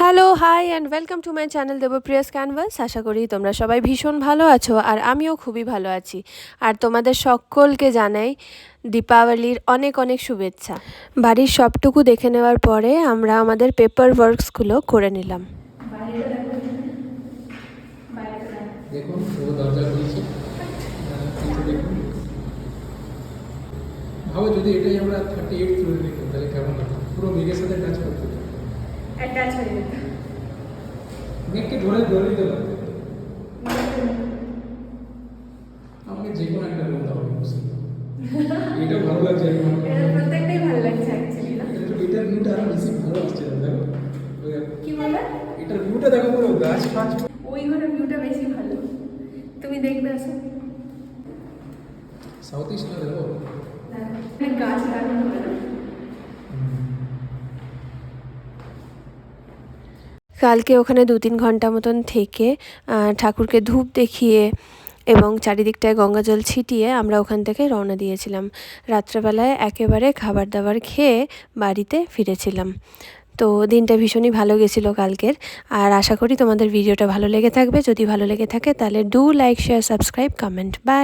Hello, hi and welcome to my channel Debpriya's canvas. আশা করি তোমরা সবাই ভীষণ ভালো আছো, আর আমিও খুবই ভালো আছি। আর তোমাদের সকলকে জানাই দীপাবলির অনেক অনেক শুভেচ্ছা। বাড়ির সবটুকু দেখে নেওয়ার পরে আমরা আমাদের পেপার ওয়ার্কসগুলো করে নিলাম। দেখুন পুরো দরজা খুলছে, দেখুন। ভাবো যদি এটাই আমরা 38 ফ্লোরে দেখতাম তাহলে কেমন হতো, পুরো মেঘের সাথে টাচ করতে অ্যাটাচ হয়ে যেত, মেঘকে ধরে ধরে দিতে পারতো। আমাকে যে কোনো একটা রুম দাও, এটা ভালো লাগছে। প্রত্যেকটাই ভালো লাগছে অ্যাকচুয়ালি না? এটার ভিউটা আরো বেশি ভালো আসছে। দেখো কি বলে, এটার ভিউটা দেখো, পুরো গাছ ফাছ। ওই ঘরের ভিউটা বেশি ভালো, তুমি দেখবে আসো। সাউথ ইস্ট না দেখো, গাছ লাগানো হবে না। কালকে ওখানে 2-3 ঘন্টা মতন থেকে ঠাকুরকে ধূপ দেখিয়ে এবং চারিদিকটায় গঙ্গা জল ছিটিয়ে আমরা ওখান থেকে রওনা দিয়েছিলাম। রাত্রেবেলায় একেবারে খাবার দাবার খেয়ে বাড়িতে ফিরেছিলাম। তো দিনটা ভীষণই ভালো গেছিলো কালকের। আর আশা করি তোমাদের ভিডিওটা ভালো লেগে থাকবে। যদি ভালো লেগে থাকে তাহলে do like, share, subscribe, comment. By.